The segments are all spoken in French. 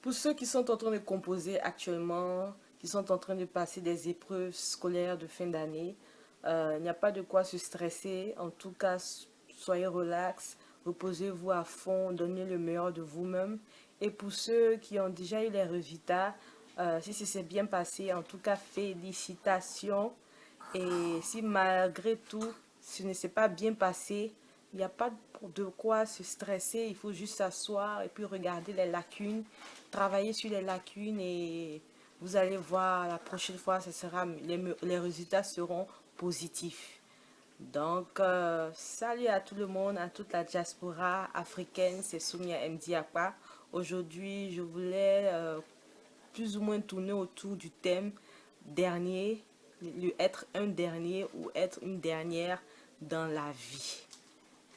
Pour ceux qui sont en train de composer actuellement, qui sont en train de passer des épreuves scolaires de fin d'année, il n'y a pas de quoi se stresser. En tout cas, soyez relax, reposez-vous à fond, donnez le meilleur de vous-même. Et pour ceux qui ont déjà eu les résultats, si ça s'est bien passé, en tout cas, félicitations. Et si malgré tout, ce ne s'est pas bien passé, il n'y a pas de quoi se stresser. Il faut juste s'asseoir et puis regarder les lacunes, travailler sur les lacunes et vous allez voir la prochaine fois, les résultats seront positifs. Donc, salut à tout le monde, à toute la diaspora africaine, c'est Soumia Mdiakwa. Aujourd'hui, je voulais plus ou moins tourner autour du thème dernier, être un dernier ou être une dernière dans la vie.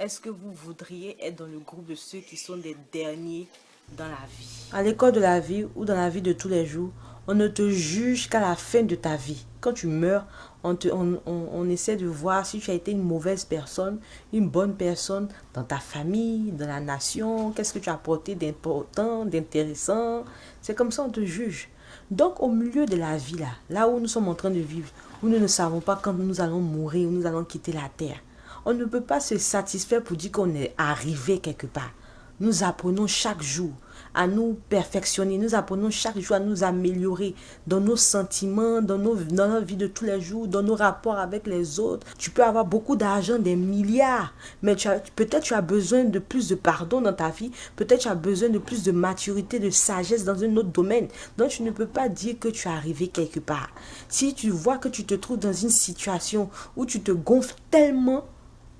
Est-ce que vous voudriez être dans le groupe de ceux qui sont des derniers dans la vie? À l'école de la vie ou dans la vie de tous les jours, on ne te juge qu'à la fin de ta vie. Quand tu meurs, on essaie de voir si tu as été une mauvaise personne, une bonne personne dans ta famille, dans la nation. Qu'est-ce que tu as apporté d'important, d'intéressant? C'est comme ça on te juge. Donc au milieu de la vie, là où nous sommes en train de vivre, où nous ne savons pas quand nous allons mourir, où nous allons quitter la terre, on ne peut pas se satisfaire pour dire qu'on est arrivé quelque part. Nous apprenons chaque jour à nous perfectionner. Nous apprenons chaque jour à nous améliorer dans nos sentiments, dans notre vie de tous les jours, dans nos rapports avec les autres. Tu peux avoir beaucoup d'argent, des milliards, mais peut-être tu as besoin de plus de pardon dans ta vie. Peut-être tu as besoin de plus de maturité, de sagesse dans un autre domaine. Donc tu ne peux pas dire que tu es arrivé quelque part. Si tu vois que tu te trouves dans une situation où tu te gonfles tellement,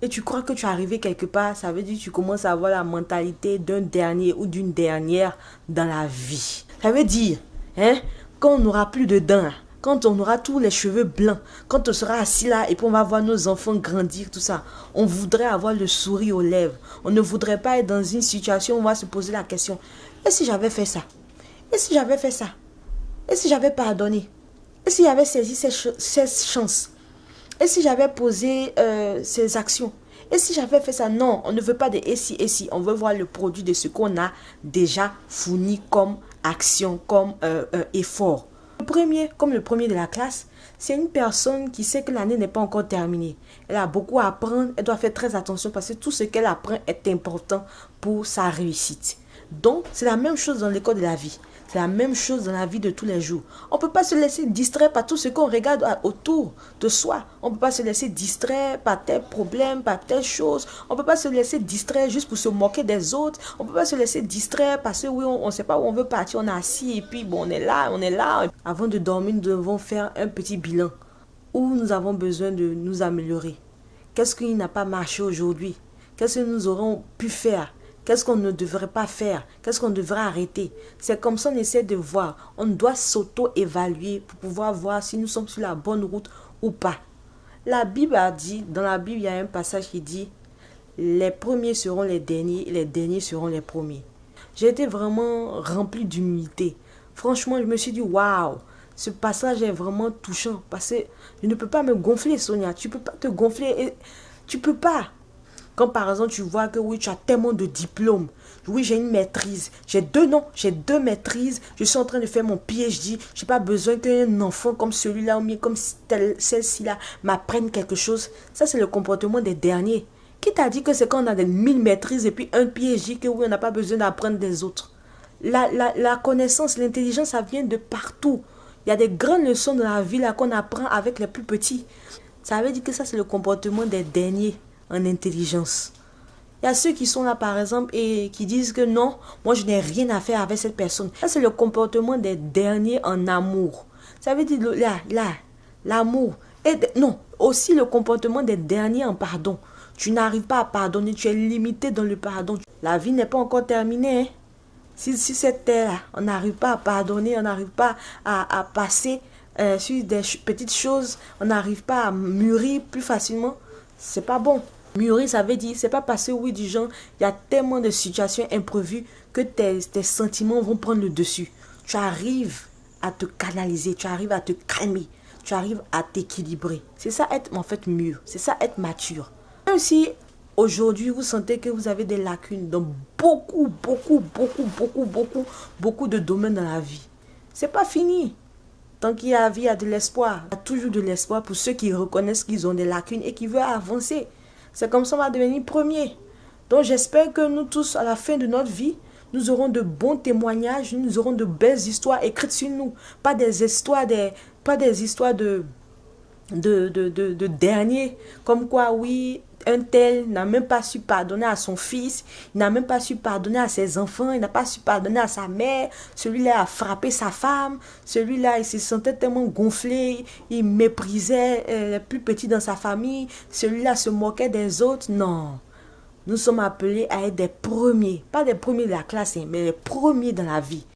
et tu crois que tu es arrivé quelque part, ça veut dire que tu commences à avoir la mentalité d'un dernier ou d'une dernière dans la vie. Ça veut dire, quand on n'aura plus de dents, quand on aura tous les cheveux blancs, quand on sera assis là et puis on va voir nos enfants grandir, tout ça, on voudrait avoir le sourire aux lèvres. On ne voudrait pas être dans une situation où on va se poser la question, et si j'avais fait ça? Et si j'avais fait ça? Et si j'avais pardonné? Et si j'avais saisi cette chance? Et si j'avais posé ces actions? Et si j'avais fait ça? Non, on ne veut pas de et si. On veut voir le produit de ce qu'on a déjà fourni comme action, comme effort. Le premier de la classe, c'est une personne qui sait que l'année n'est pas encore terminée. Elle a beaucoup à apprendre, elle doit faire très attention parce que tout ce qu'elle apprend est important pour sa réussite. Donc, c'est la même chose dans l'école de la vie. C'est la même chose dans la vie de tous les jours. On ne peut pas se laisser distraire par tout ce qu'on regarde autour de soi. On ne peut pas se laisser distraire par tel problème, par telle chose. On ne peut pas se laisser distraire juste pour se moquer des autres. On ne peut pas se laisser distraire parce que oui, on ne sait pas où on veut partir. On est assis et puis bon, on est là, on est là. Avant de dormir, nous devons faire un petit bilan où nous avons besoin de nous améliorer. Qu'est-ce qui n'a pas marché aujourd'hui? Qu'est-ce que nous aurons pu faire? Qu'est-ce qu'on ne devrait pas faire? Qu'est-ce qu'on devrait arrêter? C'est comme ça qu'on essaie de voir. On doit s'auto-évaluer pour pouvoir voir si nous sommes sur la bonne route ou pas. La Bible a dit, dans la Bible, il y a un passage qui dit les premiers seront les derniers et les derniers seront les premiers. J'ai été vraiment rempli d'humilité. Franchement, je me suis dit waouh, ce passage est vraiment touchant parce que je ne peux pas me gonfler, Sonia. Tu ne peux pas te gonfler et tu ne peux pas. Quand par exemple tu vois que oui, tu as tellement de diplômes, oui, j'ai une maîtrise, j'ai deux maîtrises, je suis en train de faire mon PhD, je n'ai pas besoin qu'un enfant comme celui-là ou comme celle-ci là m'apprenne quelque chose. Ça, c'est le comportement des derniers. Qui t'a dit que c'est quand on a des 1000 maîtrises et puis un PhD que oui, on n'a pas besoin d'apprendre des autres? La connaissance, l'intelligence, ça vient de partout. Il y a des grandes leçons dans la vie là qu'on apprend avec les plus petits. Ça veut dire que ça, c'est le comportement des derniers en intelligence. Il y a ceux qui sont là par exemple et qui disent que non, moi je n'ai rien à faire avec cette personne. Ça, c'est le comportement des derniers en amour. Ça veut dire l'amour. Et non, aussi le comportement des derniers en pardon. Tu n'arrives pas à pardonner, tu es limité dans le pardon. La vie n'est pas encore terminée. Hein? Si cette terre-là, on n'arrive pas à pardonner, on n'arrive pas à passer sur des petites choses, on n'arrive pas à mûrir plus facilement, c'est pas bon. Mûrir, ça veut dire, c'est pas parce que oui, du genre, il y a tellement de situations imprévues que tes sentiments vont prendre le dessus. Tu arrives à te canaliser, tu arrives à te calmer, tu arrives à t'équilibrer. C'est ça être en fait mûr, c'est ça être mature. Même si aujourd'hui, vous sentez que vous avez des lacunes dans beaucoup de domaines dans la vie. C'est pas fini. Tant qu'il y a vie, il y a de l'espoir. Il y a toujours de l'espoir pour ceux qui reconnaissent qu'ils ont des lacunes et qui veulent avancer. C'est comme ça qu'on va devenir premier. Donc j'espère que nous tous, à la fin de notre vie, nous aurons de bons témoignages, nous aurons de belles histoires écrites sur nous. Pas des histoires, de dernier, comme quoi, oui, un tel n'a même pas su pardonner à son fils, il n'a même pas su pardonner à ses enfants, il n'a pas su pardonner à sa mère, celui-là a frappé sa femme, celui-là il se sentait tellement gonflé, il méprisait les plus petits dans sa famille, celui-là se moquait des autres. Non, nous sommes appelés à être des premiers, pas des premiers de la classe, mais les premiers dans la vie.